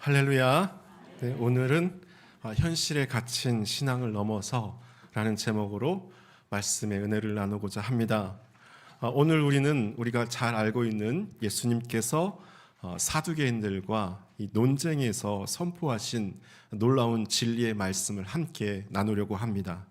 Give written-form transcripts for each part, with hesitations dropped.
할렐루야. 네, 오늘은 현실에 갇힌 신앙을 넘어서라는 제목으로 말씀의 은혜를 나누고자 합니다. 오늘 우리가 잘 알고 있는 예수님께서 사두개인들과 이 논쟁에서 선포하신 놀라운 진리의 말씀을 함께 나누려고 합니다.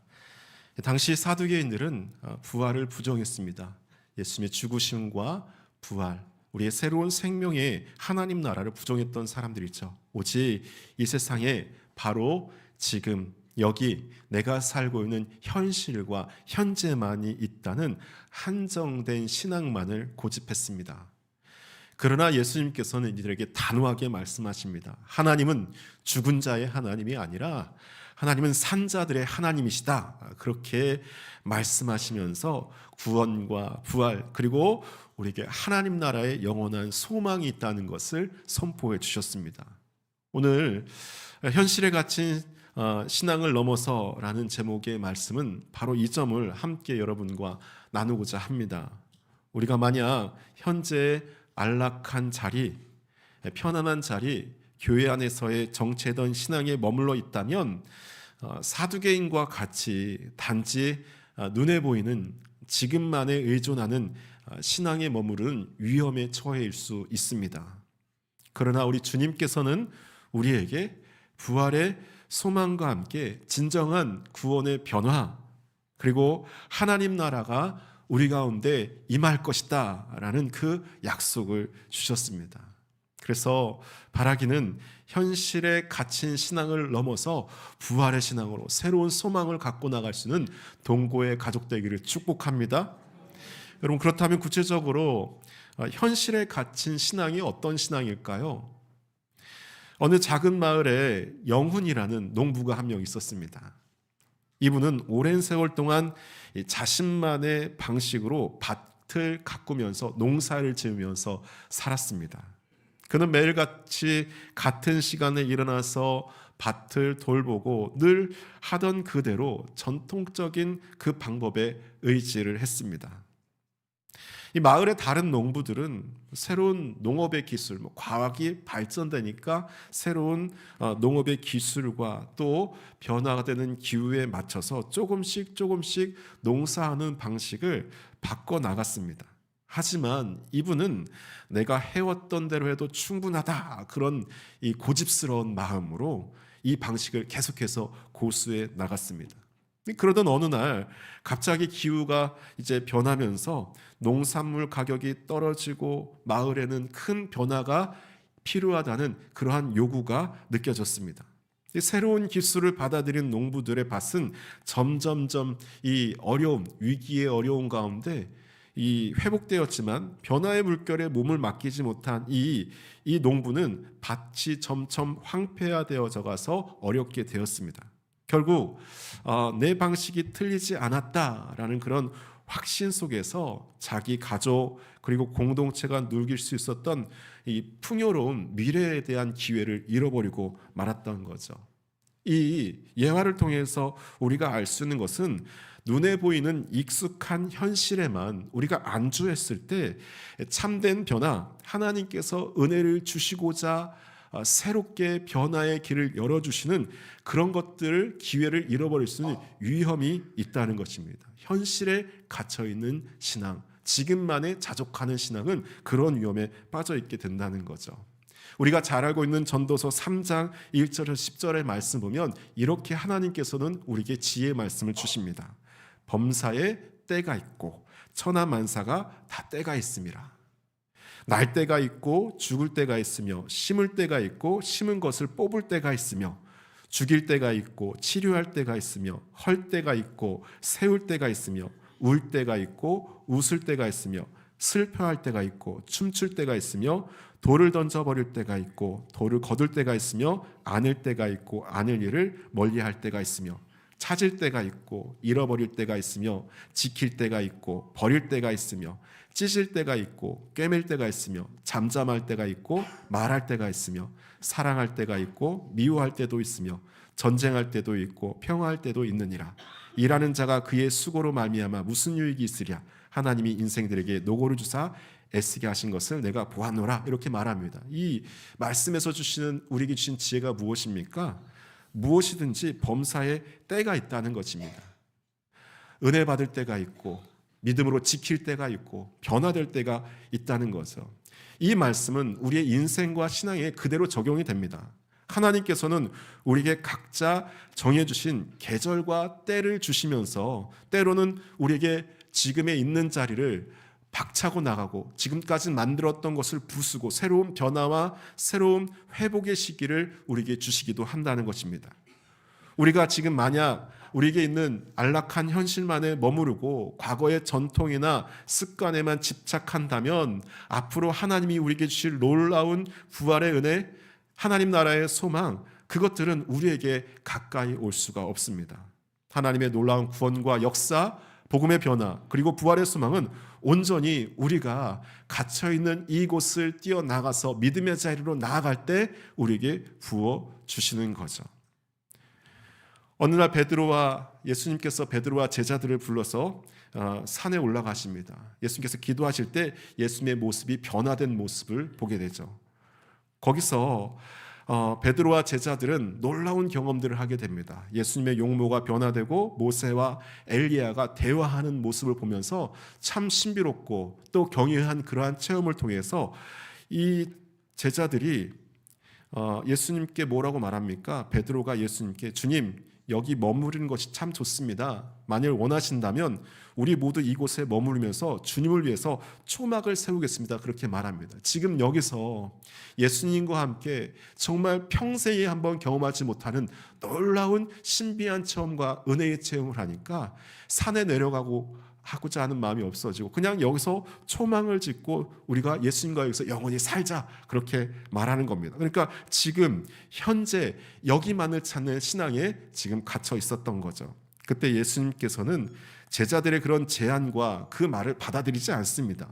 당시 사두개인들은 부활을 부정했습니다. 예수님의 죽으심과 부활, 우리의 새로운 생명의 하나님 나라를 부정했던 사람들이죠. 오직 이 세상에 바로 지금 여기 내가 살고 있는 현실과 현재만이 있다는 한정된 신앙만을 고집했습니다. 그러나 예수님께서는 이들에게 단호하게 말씀하십니다. 하나님은 죽은 자의 하나님이 아니라 하나님은 산자들의 하나님이시다. 그렇게 말씀하시면서 구원과 부활 그리고 우리에게 하나님 나라의 영원한 소망이 있다는 것을 선포해 주셨습니다. 오늘 현실에 갇힌 신앙을 넘어서라는 제목의 말씀은 바로 이 점을 함께 여러분과 나누고자 합니다. 우리가 만약 현재 안락한 자리, 편안한 자리, 교회 안에서의 정체된 신앙에 머물러 있다면 사두개인과 같이 단지 눈에 보이는 지금만에 의존하는 신앙에 머무르는 위험에 처해일 수 있습니다. 그러나 우리 주님께서는 우리에게 부활의 소망과 함께 진정한 구원의 변화 그리고 하나님 나라가 우리 가운데 임할 것이다 라는 그 약속을 주셨습니다. 그래서 바라기는 현실에 갇힌 신앙을 넘어서 부활의 신앙으로 새로운 소망을 갖고 나갈 수 있는 동고의 가족 되기를 축복합니다. 여러분, 그렇다면 구체적으로 현실에 갇힌 신앙이 어떤 신앙일까요? 어느 작은 마을에 영훈이라는 농부가 한 명 있었습니다. 이분은 오랜 세월 동안 자신만의 방식으로 밭을 가꾸면서 농사를 지으면서 살았습니다. 그는 매일같이 같은 시간에 일어나서 밭을 돌보고 늘 하던 그대로 전통적인 그 방법에 의지를 했습니다. 이 마을의 다른 농부들은 새로운 농업의 기술, 과학이 발전되니까 새로운 농업의 기술과 또 변화가 되는 기후에 맞춰서 조금씩 농사하는 방식을 바꿔 나갔습니다. 하지만 이분은 내가 해왔던 대로 해도 충분하다 그런 이 고집스러운 마음으로 이 방식을 계속해서 고수해 나갔습니다. 그러던 어느 날 갑자기 기후가 이제 변하면서 농산물 가격이 떨어지고 마을에는 큰 변화가 필요하다는 그러한 요구가 느껴졌습니다. 새로운 기술을 받아들인 농부들의 밭은 점점점 이 위기의 어려운 가운데 이 회복되었지만 변화의 물결에 몸을 맡기지 못한 이 농부는 밭이 점점 황폐화되어져 가서 어렵게 되었습니다. 결국 내 방식이 틀리지 않았다라는 그런 확신 속에서 자기 가족 그리고 공동체가 누릴 수 있었던 이 풍요로운 미래에 대한 기회를 잃어버리고 말았던 거죠. 이 예화를 통해서 우리가 알 수 있는 것은 눈에 보이는 익숙한 현실에만 우리가 안주했을 때 참된 변화, 하나님께서 은혜를 주시고자 새롭게 변화의 길을 열어주시는 그런 것들을 기회를 잃어버릴 수 있는 위험이 있다는 것입니다. 현실에 갇혀있는 신앙, 지금만에 자족하는 신앙은 그런 위험에 빠져있게 된다는 거죠. 우리가 잘 알고 있는 전도서 3장 1절에서 10절의 말씀 보면 이렇게 하나님께서는 우리에게 지혜의 말씀을 주십니다. 범사에 때가 있고 천하만사가 다 때가 있습니다. 날 때가 있고 죽을 때가 있으며 심을 때가 있고 심은 것을 뽑을 때가 있으며 죽일 때가 있고 치료할 때가 있으며 헐 때가 있고 세울 때가 있으며 울 때가 있고 웃을 때가 있으며 슬퍼할 때가 있고 춤출 때가 있으며 돌을 던져버릴 때가 있고 돌을 거둘 때가 있으며 안을 때가 있고 안을 일을 멀리할 때가 있으며 찾을 때가 있고 잃어버릴 때가 있으며 지킬 때가 있고 버릴 때가 있으며 찢을 때가 있고 꿰맬 때가 있으며 잠잠할 때가 있고 말할 때가 있으며 사랑할 때가 있고 미워할 때도 있으며 전쟁할 때도 있고 평화할 때도 있느니라. 일하는 자가 그의 수고로 말미암아 무슨 유익이 있으랴. 하나님이 인생들에게 노고를 주사 애쓰게 하신 것을 내가 보았노라 이렇게 말합니다. 이 말씀에서 주시는 우리에게 주신 지혜가 무엇입니까? 무엇이든지 범사에 때가 있다는 것입니다. 은혜 받을 때가 있고 믿음으로 지킬 때가 있고 변화될 때가 있다는 거죠. 이 말씀은 우리의 인생과 신앙에 그대로 적용이 됩니다. 하나님께서는 우리에게 각자 정해주신 계절과 때를 주시면서 때로는 우리에게 지금에 있는 자리를 박차고 나가고 지금까지 만들었던 것을 부수고 새로운 변화와 새로운 회복의 시기를 우리에게 주시기도 한다는 것입니다. 우리가 지금 만약 우리에게 있는 안락한 현실만에 머무르고 과거의 전통이나 습관에만 집착한다면 앞으로 하나님이 우리에게 주실 놀라운 부활의 은혜, 하나님 나라의 소망, 그것들은 우리에게 가까이 올 수가 없습니다. 하나님의 놀라운 구원과 역사, 복음의 변화, 그리고 부활의 소망은 온전히 우리가 갇혀있는 이곳을 뛰어나가서 믿음의 자리로 나아갈 때 우리에게 부어주시는 거죠. 어느 날 예수님께서 베드로와 제자들을 불러서 산에 올라가십니다. 예수님께서 기도하실 때 예수님의 모습이 변화된 모습을 보게 되죠. 거기서 베드로와 제자들은 놀라운 경험들을 하게 됩니다. 예수님의 용모가 변화되고 모세와 엘리야가 대화하는 모습을 보면서 참 신비롭고 또 경이한 그러한 체험을 통해서 이 제자들이 예수님께 뭐라고 말합니까? 베드로가 예수님께 주님, 여기 머무르는 것이 참 좋습니다. 만일 원하신다면 우리 모두 이곳에 머무르면서 주님을 위해서 초막을 세우겠습니다. 그렇게 말합니다. 지금 여기서 예수님과 함께 정말 평생에 한번 경험하지 못하는 놀라운 신비한 체험과 은혜의 체험을 하니까 산에 하고자 하는 마음이 없어지고 그냥 여기서 초망을 짓고 우리가 예수님과 여기서 영원히 살자 그렇게 말하는 겁니다. 그러니까 지금 현재 여기만을 찾는 신앙에 지금 갇혀 있었던 거죠. 그때 예수님께서는 제자들의 그런 제안과 그 말을 받아들이지 않습니다.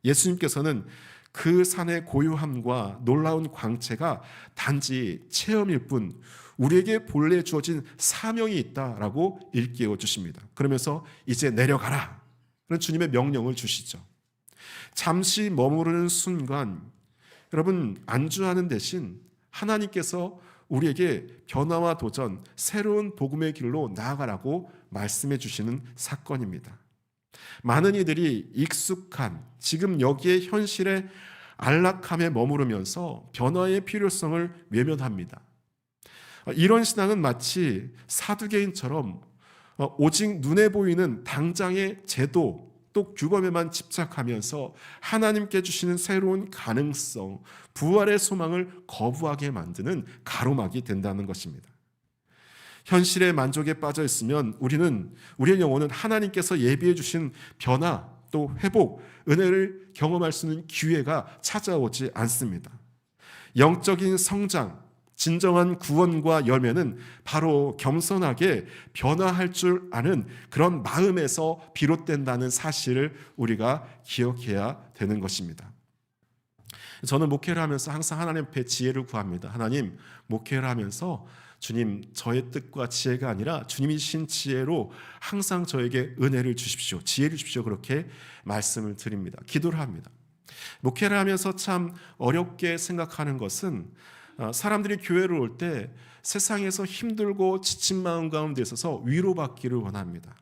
예수님께서는 그 산의 고요함과 놀라운 광채가 단지 체험일 뿐 우리에게 본래 주어진 사명이 있다라고 일깨워 주십니다. 그러면서 이제 내려가라. 그런 주님의 명령을 주시죠. 잠시 머무르는 순간 여러분 안주하는 대신 하나님께서 우리에게 변화와 도전, 새로운 복음의 길로 나아가라고 말씀해 주시는 사건입니다. 많은 이들이 익숙한 지금 여기에 현실의 안락함에 머무르면서 변화의 필요성을 외면합니다. 이런 신앙은 마치 사두개인처럼 오직 눈에 보이는 당장의 제도 또 규범에만 집착하면서 하나님께 주시는 새로운 가능성, 부활의 소망을 거부하게 만드는 가로막이 된다는 것입니다. 현실의 만족에 빠져 있으면 우리의 영혼은 하나님께서 예비해 주신 변화 또 회복, 은혜를 경험할 수 있는 기회가 찾아오지 않습니다. 영적인 성장, 진정한 구원과 열매는 바로 겸손하게 변화할 줄 아는 그런 마음에서 비롯된다는 사실을 우리가 기억해야 되는 것입니다. 저는 목회를 하면서 항상 하나님 앞에 지혜를 구합니다. 하나님, 목회를 하면서 주님, 저의 뜻과 지혜가 아니라 주님이 주신 지혜로 항상 저에게 은혜를 주십시오. 지혜를 주십시오. 그렇게 말씀을 드립니다. 기도를 합니다. 목회를 하면서 참 어렵게 생각하는 것은 사람들이 교회를 올 때 세상에서 힘들고 지친 마음 가운데 있어서 위로받기를 원합니다.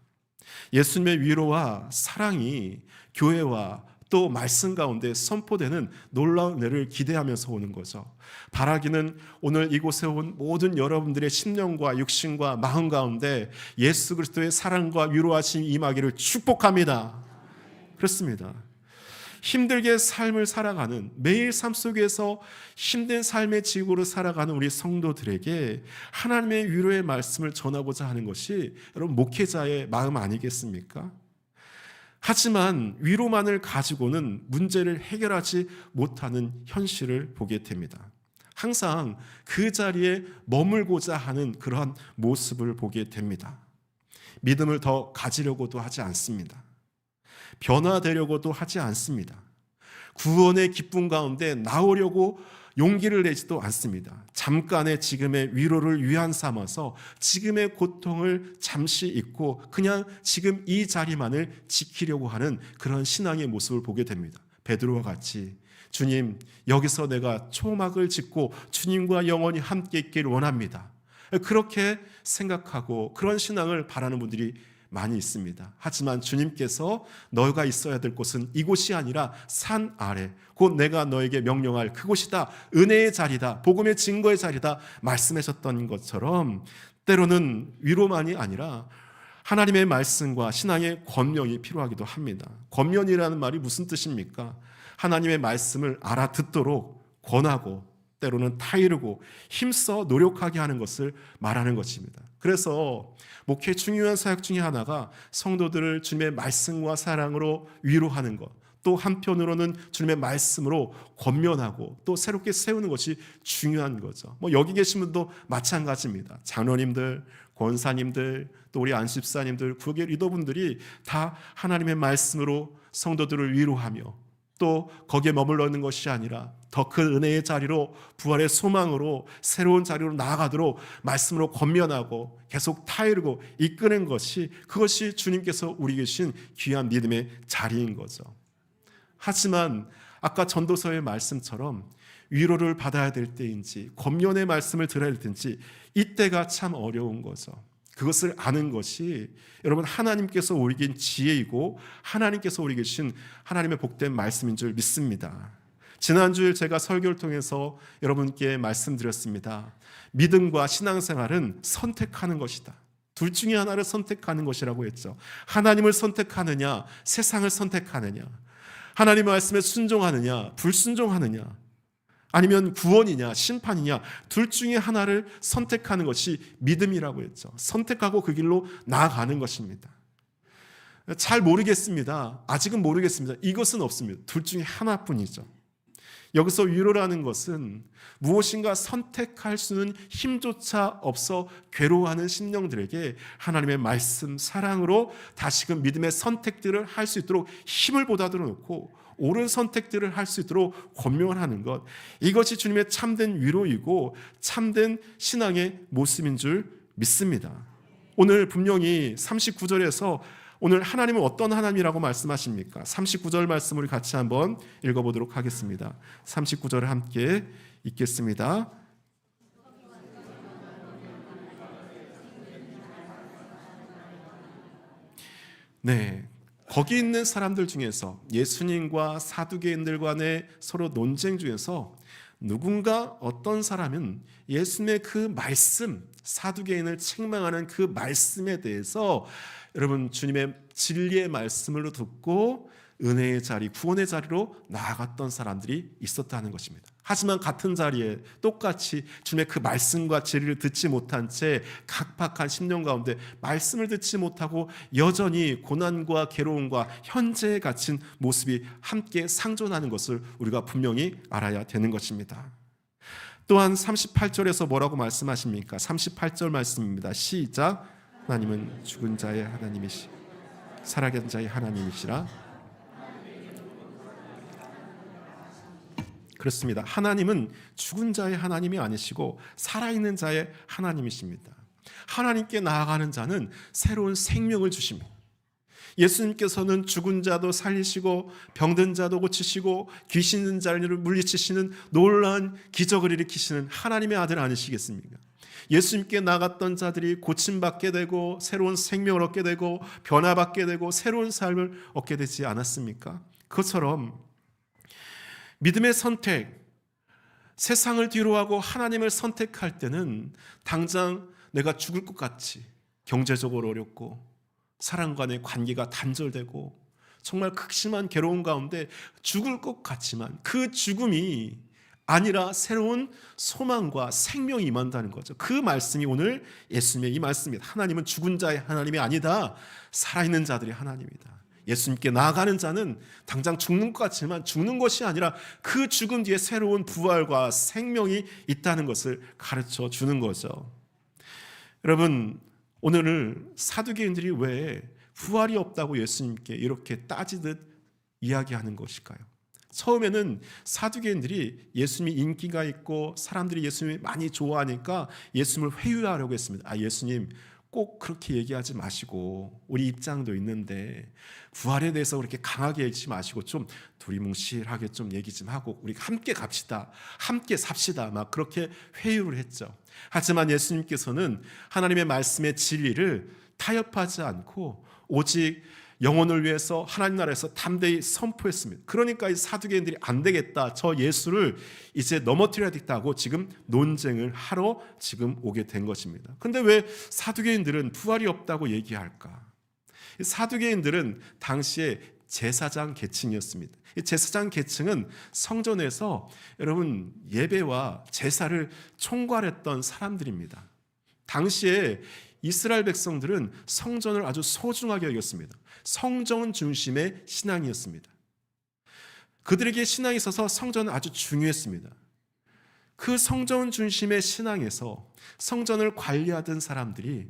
예수님의 위로와 사랑이 교회와 또 말씀 가운데 선포되는 놀라운 은혜를 기대하면서 오는 거죠. 바라기는 오늘 이곳에 온 모든 여러분들의 심령과 육신과 마음 가운데 예수 그리스도의 사랑과 위로하심이 임하기를 축복합니다. 그렇습니다. 힘들게 삶을 살아가는 매일 삶 속에서 힘든 삶의 지구로 살아가는 우리 성도들에게 하나님의 위로의 말씀을 전하고자 하는 것이 여러분 목회자의 마음 아니겠습니까? 하지만 위로만을 가지고는 문제를 해결하지 못하는 현실을 보게 됩니다. 항상 그 자리에 머물고자 하는 그러한 모습을 보게 됩니다. 믿음을 더 가지려고도 하지 않습니다. 변화되려고도 하지 않습니다. 구원의 기쁨 가운데 나오려고 용기를 내지도 않습니다. 잠깐의 지금의 위로를 위안 삼아서 지금의 고통을 잠시 잊고 그냥 지금 이 자리만을 지키려고 하는 그런 신앙의 모습을 보게 됩니다. 베드로와 같이 주님, 여기서 내가 초막을 짓고 주님과 영원히 함께 있기를 원합니다. 그렇게 생각하고 그런 신앙을 바라는 분들이 많이 있습니다. 하지만 주님께서 너가 있어야 될 곳은 이곳이 아니라 산 아래, 곧 내가 너에게 명령할 그곳이다, 은혜의 자리다, 복음의 증거의 자리다 말씀하셨던 것처럼 때로는 위로만이 아니라 하나님의 말씀과 신앙의 권면이 필요하기도 합니다. 권면이라는 말이 무슨 뜻입니까? 하나님의 말씀을 알아듣도록 권하고 때로는 타이르고 힘써 노력하게 하는 것을 말하는 것입니다. 그래서 목회의 중요한 사역 중에 하나가 성도들을 주님의 말씀과 사랑으로 위로하는 것, 또 한편으로는 주님의 말씀으로 권면하고 또 새롭게 세우는 것이 중요한 거죠. 여기 계신 분도 마찬가지입니다. 장로님들, 권사님들, 또 우리 안십사님들, 구역의 리더분들이 다 하나님의 말씀으로 성도들을 위로하며 또 거기에 머물러 있는 것이 아니라 더 큰 은혜의 자리로, 부활의 소망으로, 새로운 자리로 나아가도록 말씀으로 권면하고 계속 타이르고 이끄는 것이, 그것이 주님께서 우리 계신 귀한 믿음의 자리인 거죠. 하지만 아까 전도서의 말씀처럼 위로를 받아야 될 때인지 권면의 말씀을 들어야 될 때인지 이때가 참 어려운 거죠. 그것을 아는 것이 여러분 하나님께서 우리에게 준 지혜이고 하나님께서 우리에게 주신 하나님의 복된 말씀인 줄 믿습니다. 지난주에 제가 설교를 통해서 여러분께 말씀드렸습니다. 믿음과 신앙생활은 선택하는 것이다. 둘 중에 하나를 선택하는 것이라고 했죠. 하나님을 선택하느냐, 세상을 선택하느냐, 하나님의 말씀에 순종하느냐, 불순종하느냐, 아니면 구원이냐 심판이냐, 둘 중에 하나를 선택하는 것이 믿음이라고 했죠. 선택하고 그 길로 나아가는 것입니다. 잘 모르겠습니다. 아직은 모르겠습니다. 이것은 없습니다. 둘 중에 하나뿐이죠. 여기서 위로라는 것은 무엇인가 선택할 수는 힘조차 없어 괴로워하는 심령들에게 하나님의 말씀, 사랑으로 다시금 믿음의 선택들을 할 수 있도록 힘을 보다들어 놓고 옳은 선택들을 할 수 있도록 권면하는 것, 이것이 주님의 참된 위로이고 참된 신앙의 모습인 줄 믿습니다. 오늘 분명히 39절에서 오늘 하나님은 어떤 하나님이라고 말씀하십니까? 39절 말씀을 같이 한번 읽어보도록 하겠습니다. 39절을 함께 읽겠습니다. 네, 거기 있는 사람들 중에서 예수님과 사두개인들 간의 서로 논쟁 중에서 누군가 어떤 사람은 예수님의 그 말씀, 사두개인을 책망하는 그 말씀에 대해서 여러분 주님의 진리의 말씀을 듣고 은혜의 자리, 구원의 자리로 나아갔던 사람들이 있었다는 것입니다. 하지만 같은 자리에 똑같이 주님의 그 말씀과 진리를 듣지 못한 채 각박한 심령 가운데 말씀을 듣지 못하고 여전히 고난과 괴로움과 현재에 갇힌 모습이 함께 상존하는 것을 우리가 분명히 알아야 되는 것입니다. 또한 38절에서 뭐라고 말씀하십니까? 38절 말씀입니다. 시작. 하나님은 죽은 자의 하나님이시 살아계신 자의 하나님이시라. 그렇습니다. 하나님은 죽은 자의 하나님이 아니시고 살아있는 자의 하나님이십니다. 하나님께 나아가는 자는 새로운 생명을 주십니다. 예수님께서는 죽은 자도 살리시고 병든 자도 고치시고 귀신 있는 자를 물리치시는 놀라운 기적을 일으키시는 하나님의 아들 아니시겠습니까? 예수님께 나갔던 자들이 고침받게 되고 새로운 생명을 얻게 되고 변화받게 되고 새로운 삶을 얻게 되지 않았습니까? 그것처럼 믿음의 선택, 세상을 뒤로하고 하나님을 선택할 때는 당장 내가 죽을 것 같이 경제적으로 어렵고 사람 간의 관계가 단절되고 정말 극심한 괴로움 가운데 죽을 것 같지만 그 죽음이 아니라 새로운 소망과 생명이 임한다는 거죠. 그 말씀이 오늘 예수님의 이 말씀입니다. 하나님은 죽은 자의 하나님이 아니다. 살아있는 자들의 하나님이다. 예수님께 나아가는 자는 당장 죽는 것 같지만 죽는 것이 아니라 그 죽음 뒤에 새로운 부활과 생명이 있다는 것을 가르쳐 주는 거죠. 여러분, 오늘 사두개인들이 왜 부활이 없다고 예수님께 이렇게 따지듯 이야기하는 것일까요? 처음에는 사두개인들이 예수님이 인기가 있고 사람들이 예수님을 많이 좋아하니까 예수님을 회유하려고 했습니다. 예수님 꼭 그렇게 얘기하지 마시고 우리 입장도 있는데 부활에 대해서 그렇게 강하게 얘기하지 마시고 좀 두리뭉실하게 좀 얘기 좀 하고 우리 함께 갑시다, 함께 삽시다, 막 그렇게 회유를 했죠. 하지만 예수님께서는 하나님의 말씀의 진리를 타협하지 않고 오직 영혼을 위해서 하나님 나라에서 담대히 선포했습니다. 그러니까 이 사두개인들이 안 되겠다, 저 예수를 이제 넘어뜨려야겠다고 지금 논쟁을 하러 지금 오게 된 것입니다. 근데 왜 사두개인들은 부활이 없다고 얘기할까? 사두개인들은 당시에 제사장 계층이었습니다. 이 제사장 계층은 성전에서 여러분 예배와 제사를 총괄했던 사람들입니다. 당시에 이스라엘 백성들은 성전을 아주 소중하게 여겼습니다. 성전 중심의 신앙이었습니다. 그들에게 신앙이 있어서 성전은 아주 중요했습니다. 그 성전 중심의 신앙에서 성전을 관리하던 사람들이,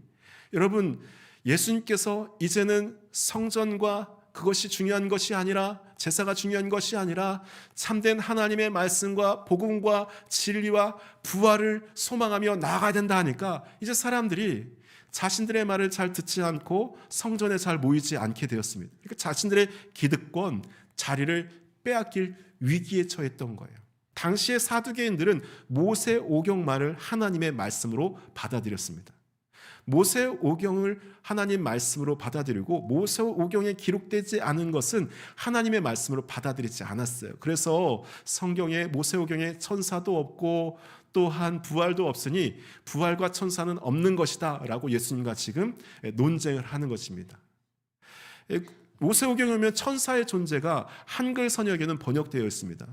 여러분 예수님께서 이제는 성전과 그것이 중요한 것이 아니라, 제사가 중요한 것이 아니라 참된 하나님의 말씀과 복음과 진리와 부활을 소망하며 나아가야 된다 하니까 이제 사람들이 자신들의 말을 잘 듣지 않고 성전에 잘 모이지 않게 되었습니다. 그러니까 자신들의 기득권, 자리를 빼앗길 위기에 처했던 거예요. 당시의 사두개인들은 모세오경만을 하나님의 말씀으로 받아들였습니다. 모세오경을 하나님 말씀으로 받아들이고 모세오경에 기록되지 않은 것은 하나님의 말씀으로 받아들이지 않았어요. 그래서 성경에 모세오경에 천사도 없고 또한 부활도 없으니 부활과 천사는 없는 것이다 라고 예수님과 지금 논쟁을 하는 것입니다. 모세오경에 보면 천사의 존재가 한글 선역에는 번역되어 있습니다.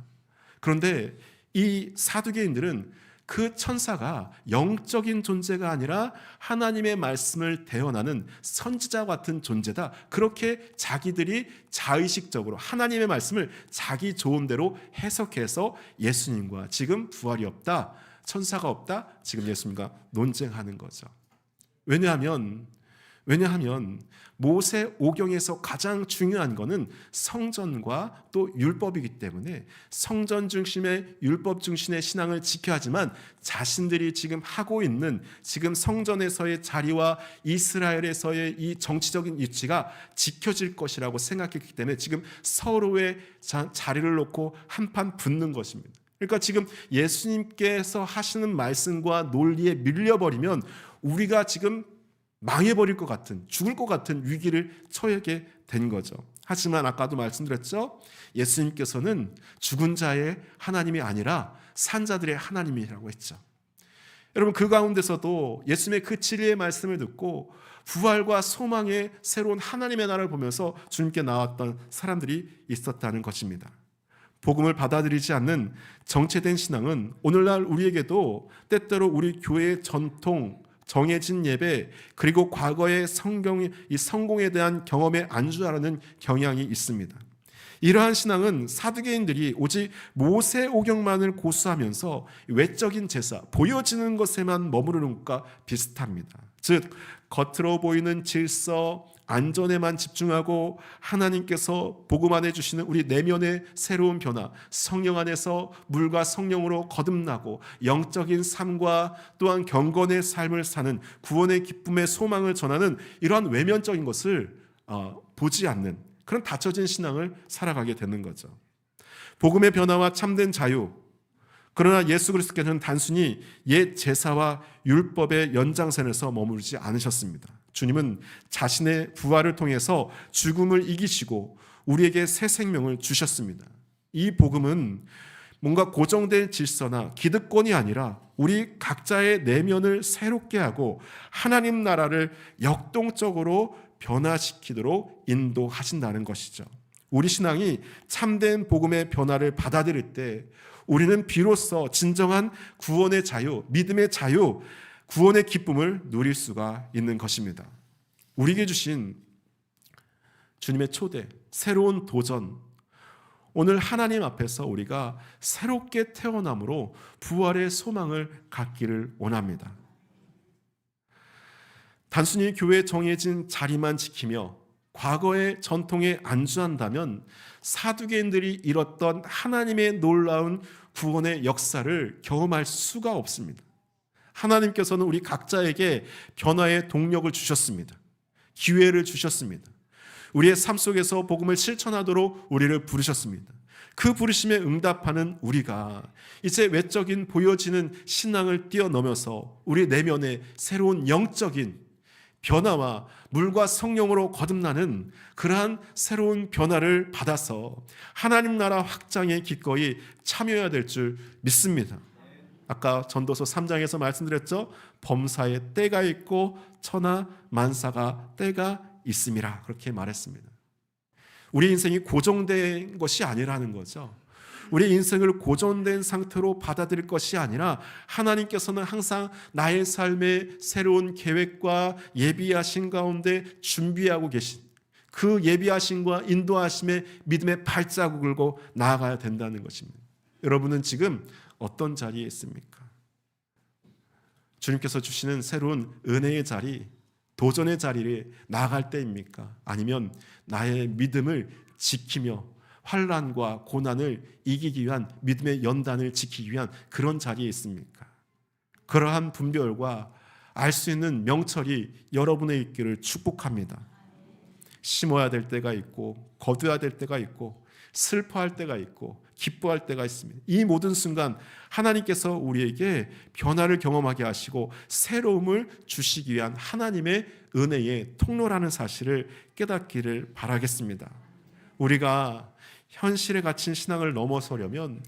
그런데 이 사두개인들은 그 천사가 영적인 존재가 아니라 하나님의 말씀을 대언하는 선지자 같은 존재다, 그렇게 자기들이 자의식적으로 하나님의 말씀을 자기 좋은 대로 해석해서 예수님과 지금 부활이 없다, 천사가 없다, 지금 예수님과 논쟁하는 거죠. 왜냐하면 모세오경에서 가장 중요한 것은 성전과 또 율법이기 때문에 성전 중심의 율법 중심의 신앙을 지켜야 하지만 자신들이 지금 하고 있는 지금 성전에서의 자리와 이스라엘에서의 이 정치적인 위치가 지켜질 것이라고 생각했기 때문에 지금 서로의 자리를 놓고 한판 붙는 것입니다. 그러니까 지금 예수님께서 하시는 말씀과 논리에 밀려버리면 우리가 지금 망해버릴 것 같은, 죽을 것 같은 위기를 처하게 된 거죠. 하지만 아까도 말씀드렸죠, 예수님께서는 죽은 자의 하나님이 아니라 산 자들의 하나님이라고 했죠. 여러분 그 가운데서도 예수님의 그 진리의 말씀을 듣고 부활과 소망의 새로운 하나님의 나라를 보면서 주님께 나왔던 사람들이 있었다는 것입니다. 복음을 받아들이지 않는 정체된 신앙은 오늘날 우리에게도 때때로 우리 교회의 전통, 정해진 예배, 그리고 과거의 이 성공에 대한 경험에 안주하라는 경향이 있습니다. 이러한 신앙은 사두개인들이 오직 모세오경만을 고수하면서 외적인 제사, 보여지는 것에만 머무르는 것과 비슷합니다. 즉 겉으로 보이는 질서, 안전에만 집중하고 하나님께서 복음 안에 주시는 우리 내면의 새로운 변화, 성령 안에서 물과 성령으로 거듭나고 영적인 삶과 또한 경건의 삶을 사는 구원의 기쁨의 소망을 전하는 이러한 외면적인 것을 보지 않는 그런 닫혀진 신앙을 살아가게 되는 거죠. 복음의 변화와 참된 자유, 그러나 예수 그리스도께서는 단순히 옛 제사와 율법의 연장선에서 머무르지 않으셨습니다. 주님은 자신의 부활을 통해서 죽음을 이기시고 우리에게 새 생명을 주셨습니다. 이 복음은 뭔가 고정된 질서나 기득권이 아니라 우리 각자의 내면을 새롭게 하고 하나님 나라를 역동적으로 변화시키도록 인도하신다는 것이죠. 우리 신앙이 참된 복음의 변화를 받아들일 때 우리는 비로소 진정한 구원의 자유, 믿음의 자유, 구원의 기쁨을 누릴 수가 있는 것입니다. 우리에게 주신 주님의 초대, 새로운 도전, 오늘 하나님 앞에서 우리가 새롭게 태어남으로 부활의 소망을 갖기를 원합니다. 단순히 교회에 정해진 자리만 지키며 과거의 전통에 안주한다면 사두개인들이 이뤘던 하나님의 놀라운 구원의 역사를 경험할 수가 없습니다. 하나님께서는 우리 각자에게 변화의 동력을 주셨습니다. 기회를 주셨습니다. 우리의 삶 속에서 복음을 실천하도록 우리를 부르셨습니다. 그 부르심에 응답하는 우리가 이제 외적인 보여지는 신앙을 뛰어넘어서 우리 내면의 새로운 영적인 변화와 물과 성령으로 거듭나는 그러한 새로운 변화를 받아서 하나님 나라 확장에 기꺼이 참여해야 될 줄 믿습니다. 아까 전도서 3장에서 말씀드렸죠. 범사에 때가 있고 천하 만사가 때가 있음이라 그렇게 말했습니다. 우리 인생이 고정된 것이 아니라는 거죠. 우리 인생을 고정된 상태로 받아들일 것이 아니라 하나님께서는 항상 나의 삶의 새로운 계획과 예비하신 가운데 준비하고 계신 그 예비하심과 인도하심의 믿음의 발자국을 걸고 나아가야 된다는 것입니다. 여러분은 지금 어떤 자리에 있습니까? 주님께서 주시는 새로운 은혜의 자리, 도전의 자리에 나아갈 때입니까? 아니면 나의 믿음을 지키며 환난과 고난을 이기기 위한 믿음의 연단을 지키기 위한 그런 자리에 있습니까? 그러한 분별과 알 수 있는 명철이 여러분의 있기를 축복합니다. 심어야 될 때가 있고 거두어야 될 때가 있고 슬퍼할 때가 있고 기뻐할 때가 있습니다. 이 모든 순간 하나님께서 우리에게 변화를 경험하게 하시고 새로움을 주시기 위한 하나님의 은혜의 통로라는 사실을 깨닫기를 바라겠습니다. 우리가 현실에 갇힌 신앙을 넘어서려면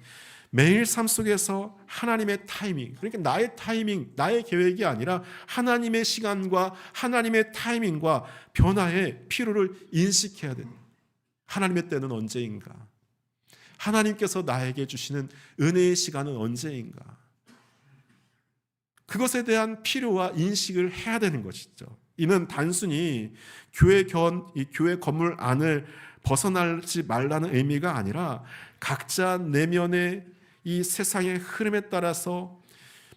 매일 삶 속에서 하나님의 타이밍, 그러니까 나의 타이밍, 나의 계획이 아니라 하나님의 시간과 하나님의 타이밍과 변화의 필요를 인식해야 됩니다. 하나님의 때는 언제인가? 하나님께서 나에게 주시는 은혜의 시간은 언제인가? 그것에 대한 필요와 인식을 해야 되는 것이죠. 이는 단순히 교회 건물 안을 벗어나지 말라는 의미가 아니라 각자 내면의 이 세상의 흐름에 따라서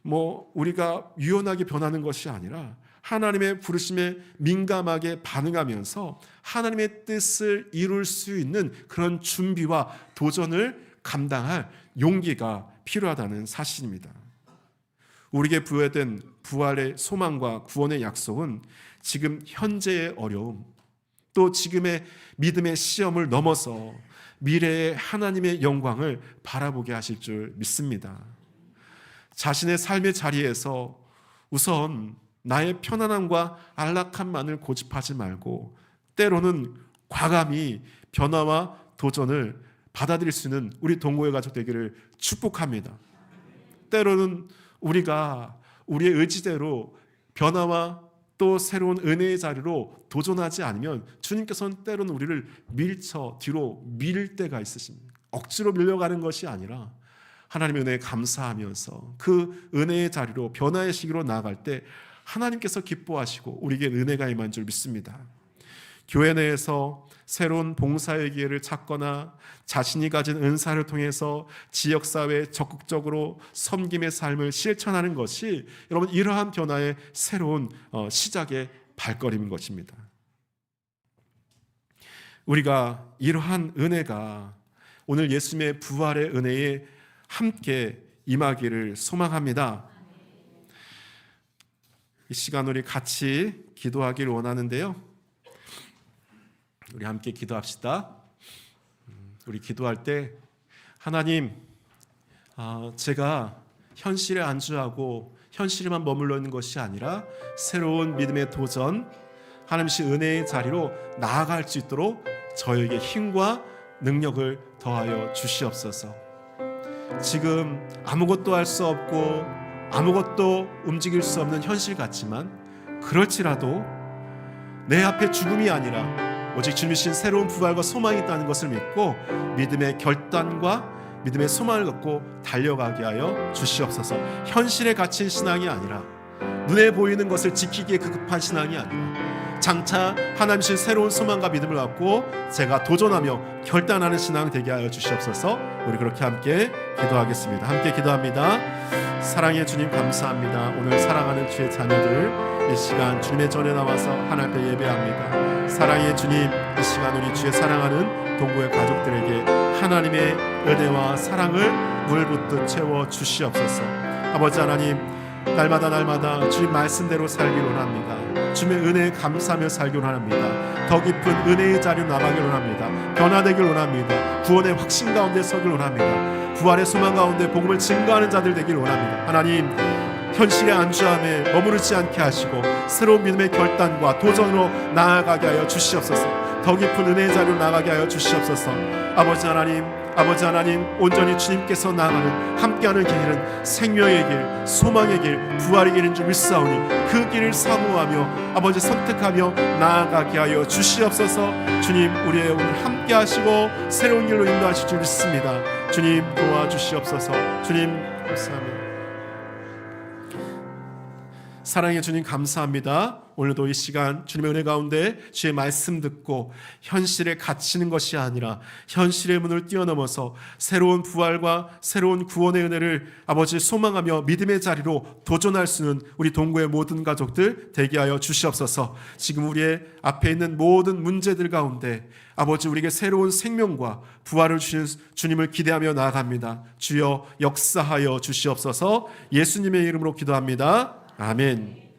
우리가 유연하게 변하는 것이 아니라 하나님의 부르심에 민감하게 반응하면서 하나님의 뜻을 이룰 수 있는 그런 준비와 도전을 감당할 용기가 필요하다는 사실입니다. 우리에게 부여된 부활의 소망과 구원의 약속은 지금 현재의 어려움, 또 지금의 믿음의 시험을 넘어서 미래의 하나님의 영광을 바라보게 하실 줄 믿습니다. 자신의 삶의 자리에서 우선 나의 편안함과 안락함만을 고집하지 말고 때로는 과감히 변화와 도전을 받아들일 수 있는 우리 동고의 가족 되기를 축복합니다. 때로는 우리가 우리의 의지대로 변화와 또 새로운 은혜의 자리로 도전하지 않으면 주님께서는 때로는 우리를 뒤로 밀 때가 있으십니다. 억지로 밀려가는 것이 아니라 하나님의 은혜에 감사하면서 그 은혜의 자리로 변화의 시기로 나아갈 때 하나님께서 기뻐하시고 우리에게 은혜가 임한 줄 믿습니다. 교회 내에서 새로운 봉사의 기회를 찾거나 자신이 가진 은사를 통해서 지역사회에 적극적으로 섬김의 삶을 실천하는 것이 여러분 이러한 변화의 새로운 시작의 발걸음인 것입니다. 우리가 이러한 은혜가 오늘 예수님의 부활의 은혜에 함께 임하기를 소망합니다. 이 시간 우리 같이 기도하기를 원하는데요. 우리 함께 기도합시다. 우리 기도할 때 하나님, 제가 현실에 안주하고 현실에만 머물러 있는 것이 아니라 새로운 믿음의 도전, 하나님의 은혜의 자리로 나아갈 수 있도록 저에게 힘과 능력을 더하여 주시옵소서. 지금 아무것도 할 수 없고 아무것도 움직일 수 없는 현실 같지만 그럴지라도 내 앞에 죽음이 아니라 오직 주님이 주신 새로운 부활과 소망이 있다는 것을 믿고 믿음의 결단과 믿음의 소망을 갖고 달려가게 하여 주시옵소서. 현실에 갇힌 신앙이 아니라 눈에 보이는 것을 지키기에 급급한 신앙이 아니라 장차 하나님 주신 새로운 소망과 믿음을 갖고 제가 도전하며 결단하는 신앙 되게 하여 주시옵소서. 우리 그렇게 함께 기도하겠습니다. 함께 기도합니다. 사랑의 주님 감사합니다. 오늘 사랑하는 주의 자녀들 이 시간 주님의 전에 나와서 하나님 앞에 예배합니다. 사랑의 주님, 이 시간 우리 주의 사랑하는 동고의 가족들에게 하나님의 은혜와 사랑을 물붓듯 채워 주시옵소서. 아버지 하나님, 날마다 주님 말씀대로 살기를 원합니다. 주님의 은혜에 감사하며 살기를 원합니다. 더 깊은 은혜의 자리로 나가기를 원합니다. 변화되기를 원합니다. 구원의 확신 가운데 서기를 원합니다. 부활의 소망 가운데 복음을 증거하는 자들 되기를 원합니다. 하나님, 현실의 안주함에 머무르지 않게 하시고 새로운 믿음의 결단과 도전으로 나아가게 하여 주시옵소서. 더 깊은 은혜의 자리로 나아가게 하여 주시옵소서. 아버지 하나님, 온전히 주님께서 나아가는 함께하는 길은 생명의 길, 소망의 길, 부활의 길인 줄 믿사오니 그 길을 사모하며 아버지 선택하며 나아가게 하여 주시옵소서. 주님, 우리의 오늘 함께하시고 새로운 길로 인도하실 줄 믿습니다. 주님 도와주시옵소서. 주님 감사합니다. 사랑의 주님 감사합니다. 오늘도 이 시간 주님의 은혜 가운데 주의 말씀 듣고 현실에 갇히는 것이 아니라 현실의 문을 뛰어넘어서 새로운 부활과 새로운 구원의 은혜를 아버지 소망하며 믿음의 자리로 도전할 수 있는 우리 동고의 모든 가족들 되게 하여 주시옵소서. 지금 우리의 앞에 있는 모든 문제들 가운데 아버지 우리에게 새로운 생명과 부활을 주신 주님을 기대하며 나아갑니다. 주여 역사하여 주시옵소서. 예수님의 이름으로 기도합니다. 아멘.